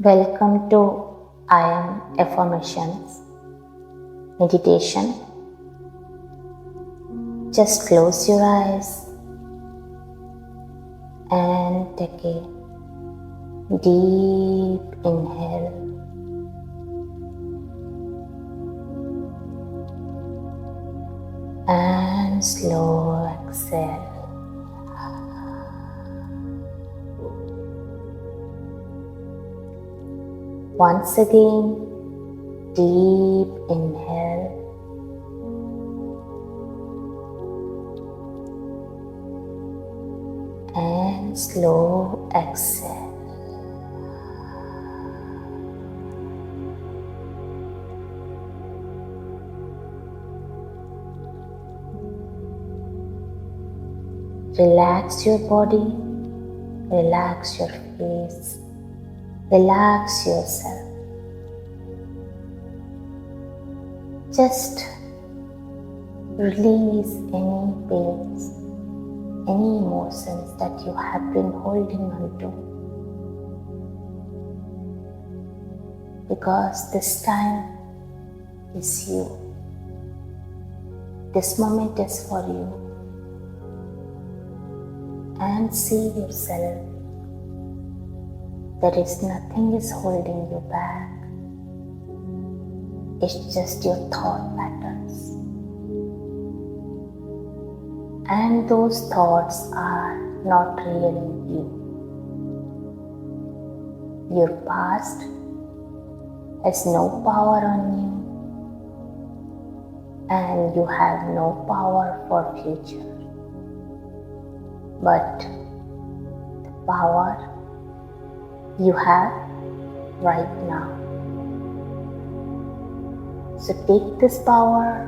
Welcome to I am affirmations meditation. Just close your eyes and take a deep inhale and slow exhale. Once again, deep inhale and slow exhale. Relax your body, relax your face, relax yourself. Just release any pains, any emotions that you have been holding on to. Because this time is you. This moment is for you. And see yourself. There is nothing is holding you back. It's just your thought patterns. And those thoughts are not really you. Your past has no power on you, and you have no power for future. But the power you have right now. So take this power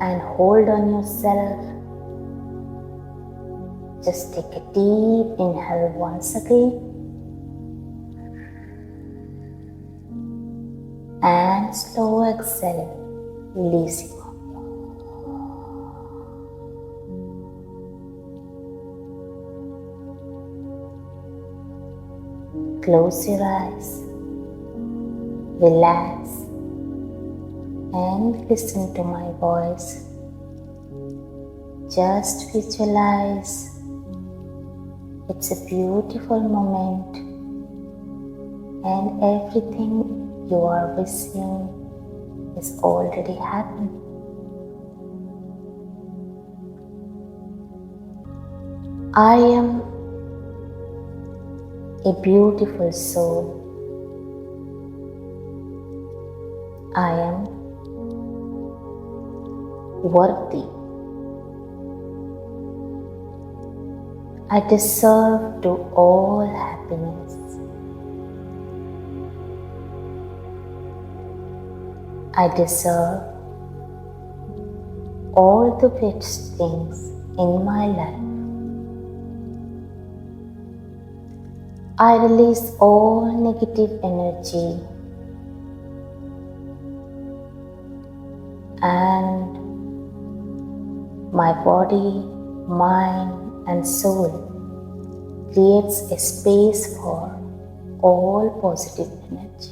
and hold on yourself. Just take a deep inhale once again and slow exhale, releasing. Close your eyes, relax, and listen to my voice. Just visualize. It's a beautiful moment, and everything you are wishing is already happening. I am a beautiful soul. I am worthy. I deserve to all happiness. I deserve all the best things in my life. I release all negative energy and my body, mind and soul creates a space for all positive energy.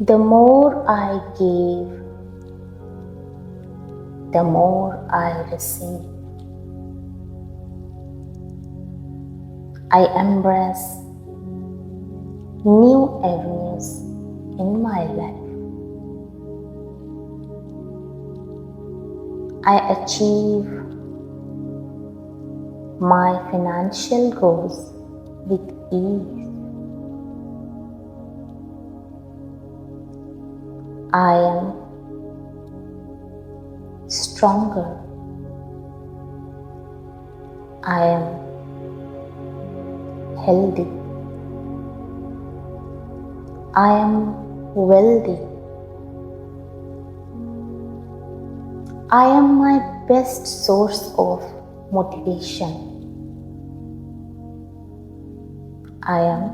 The more I give, the more I receive. I embrace new avenues in my life. I achieve my financial goals with ease. I am stronger. I am healthy. I am wealthy. I am my best source of motivation. I am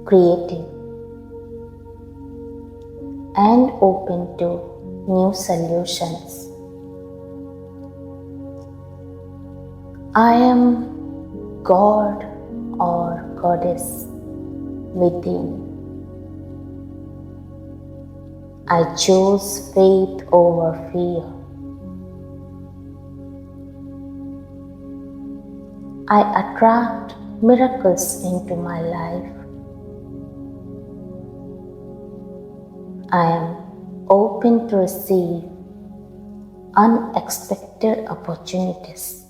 creative and open to new solutions. I am God or Goddess within. I choose faith over fear. I attract miracles into my life. I am open to receive unexpected opportunities.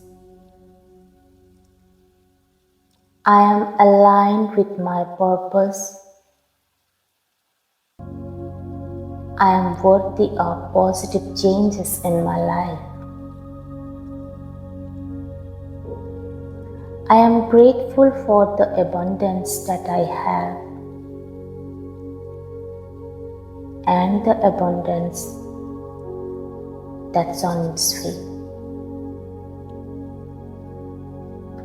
I am aligned with my purpose. I am worthy of positive changes in my life. I am grateful for the abundance that I have and the abundance that's on its way.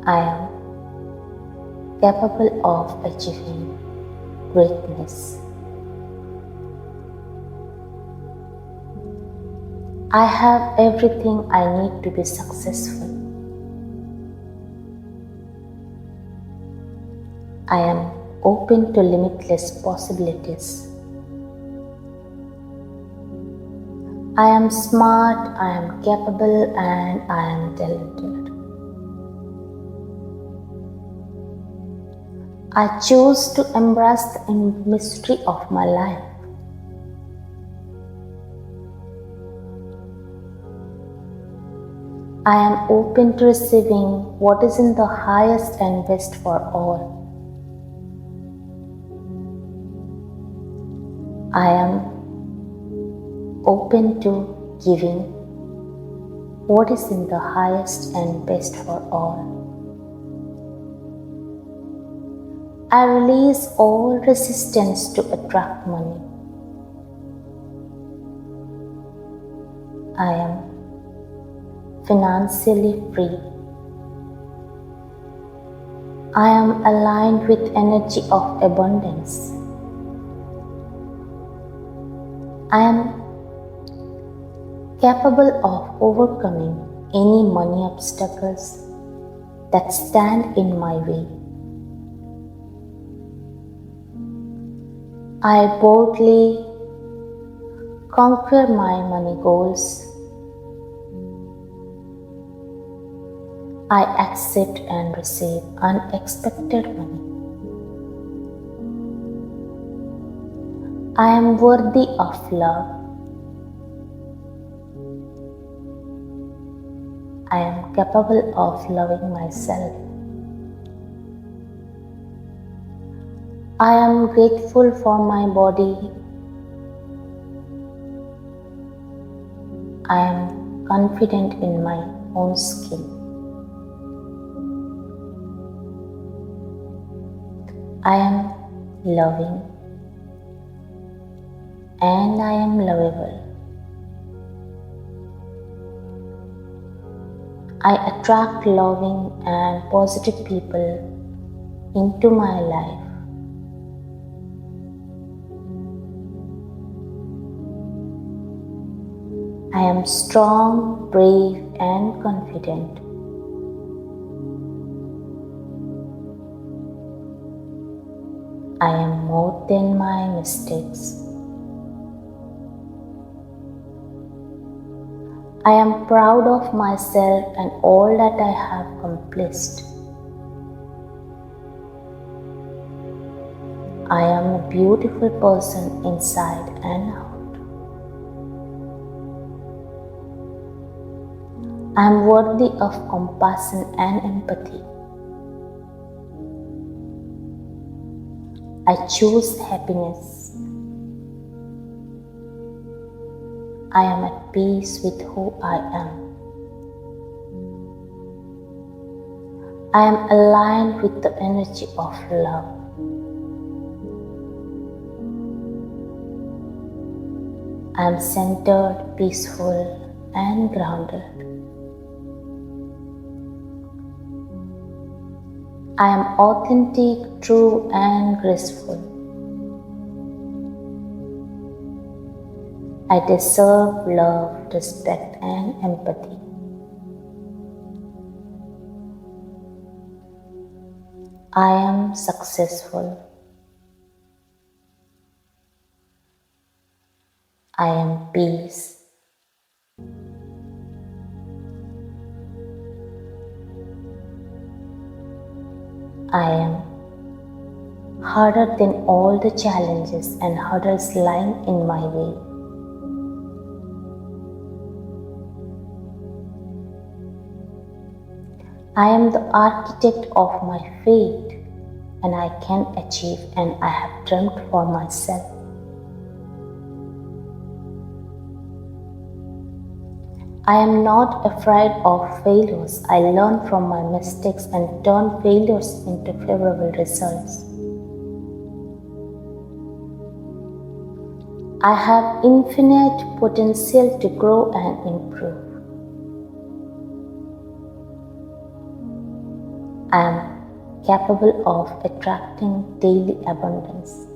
I am capable of achieving greatness. I have everything I need to be successful. I am open to limitless possibilities. I am smart, I am capable, and I am talented. I choose to embrace the mystery of my life. I am open to receiving what is in the highest and best for all. I am open to giving what is in the highest and best for all. I release all resistance to attract money. I am financially free. I am aligned with energy of abundance. I am capable of overcoming any money obstacles that stand in my way. I boldly conquer my money goals. I accept and receive unexpected money. I am worthy of love. I am capable of loving myself. I am grateful for my body. I am confident in my own skin. I am loving and I am lovable. I attract loving and positive people into my life. I am strong, brave, and confident. I am more than my mistakes. I am proud of myself and all that I have accomplished. I am a beautiful person inside and out. I am worthy of compassion and empathy. I choose happiness. I am at peace with who I am. I am aligned with the energy of love. I am centered, peaceful, and grounded. I am authentic, true, and graceful. I deserve love, respect, and empathy. I am successful. I am peace. I am harder than all the challenges and hurdles lying in my way. I am the architect of my fate, and I can achieve and I have dreamt for myself. I am not afraid of failures. I learn from my mistakes and turn failures into favorable results. I have infinite potential to grow and improve. I am capable of attracting daily abundance.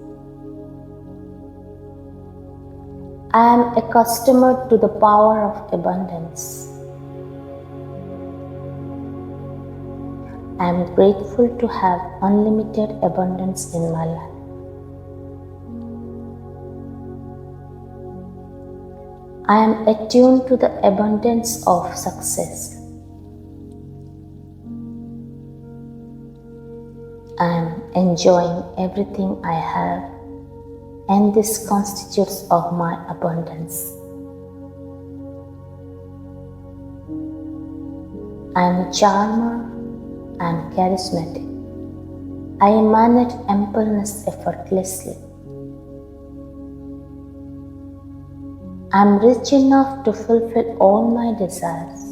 I am accustomed to the power of abundance. I am grateful to have unlimited abundance in my life. I am attuned to the abundance of success. I am enjoying everything I have, and this constitutes of my abundance. I am a charmer. I am charismatic. I emanate ampleness effortlessly. I am rich enough to fulfill all my desires.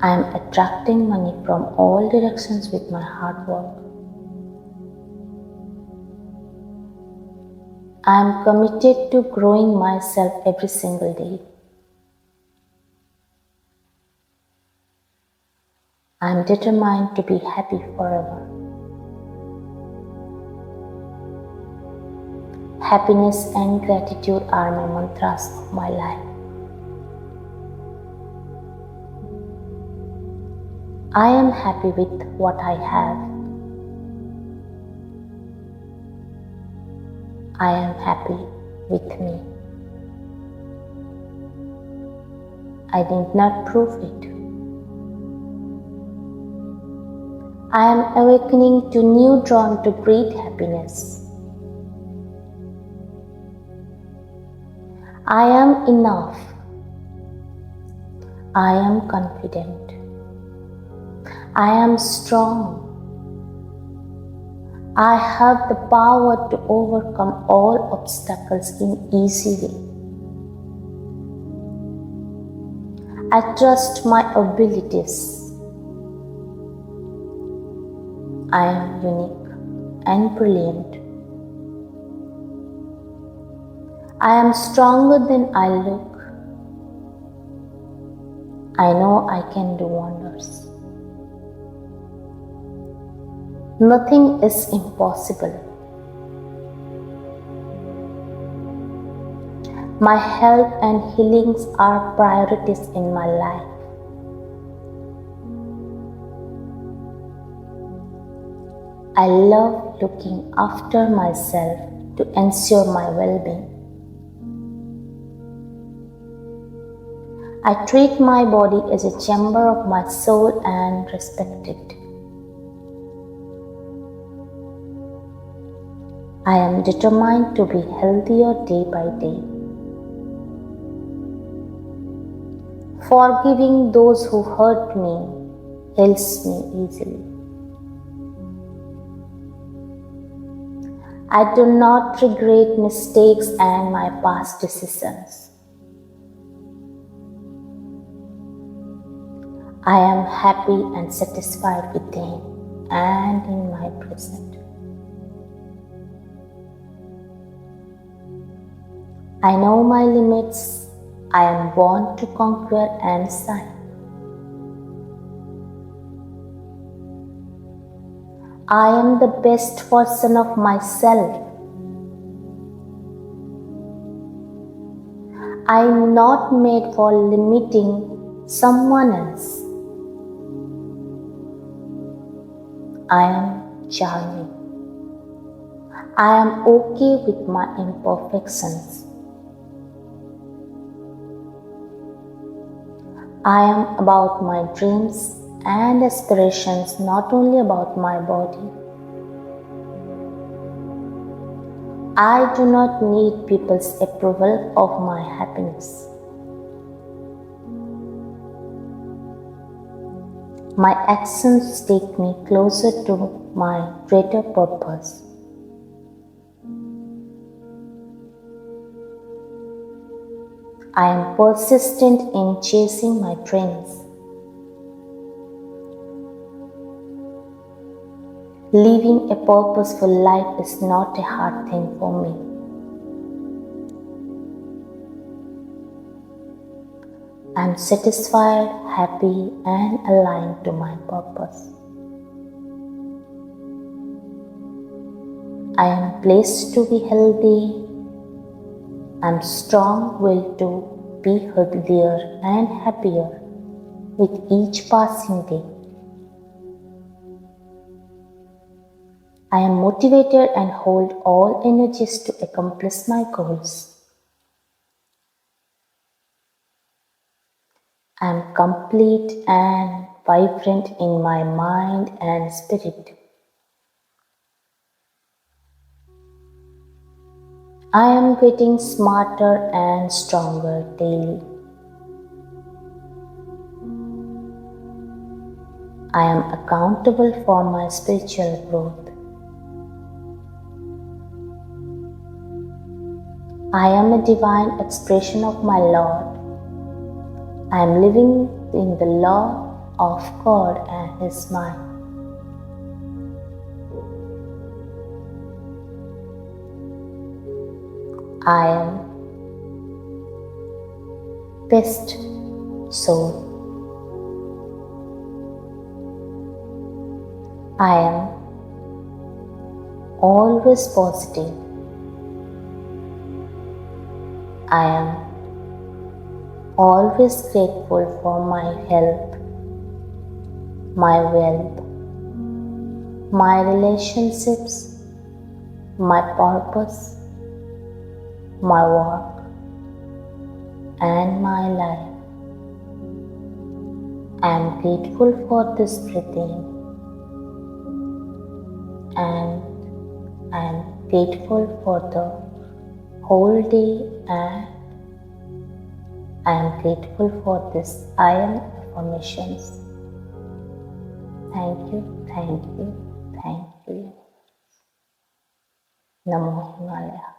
I am attracting money from all directions with my hard work. I am committed to growing myself every single day. I am determined to be happy forever. Happiness and gratitude are my mantras of my life. I am happy with what I have. I am happy with me. I did not prove it. I am awakening to new drawn to great happiness. I am enough. I am confident. I am strong. I have the power to overcome all obstacles in easy way. I trust my abilities. I am unique and brilliant. I am stronger than I look. I know I can do wonders. Nothing is impossible. My health and healings are priorities in my life. I love looking after myself to ensure my well-being. I treat my body as a chamber of my soul and respect it. I am determined to be healthier day by day. Forgiving those who hurt me heals me easily. I do not regret mistakes and my past decisions. I am happy and satisfied within and in my present. I know my limits. I am born to conquer and shine. I am the best version of myself. I am not made for limiting someone else. I am charming. I am okay with my imperfections. I am about my dreams and aspirations, not only about my body. I do not need people's approval of my happiness. My actions take me closer to my greater purpose. I am persistent in chasing my dreams. Living a purposeful life is not a hard thing for me. I am satisfied, happy, and aligned to my purpose. I am blessed to be healthy. I am strong-willed to be healthier and happier with each passing day. I am motivated and hold all energies to accomplish my goals. I am complete and vibrant in my mind and spirit. I am getting smarter and stronger daily. I am accountable for my spiritual growth. I am a divine expression of my Lord. I am living in the law of God and His mind. I am best soul. I am always positive. I am always grateful for my health, my wealth, my relationships, my purpose, my work, and my life. I am grateful for this breathing, and I am grateful for the whole day, and I am grateful for this I am affirmations. Thank you, thank you, thank you. Namo Himalaya.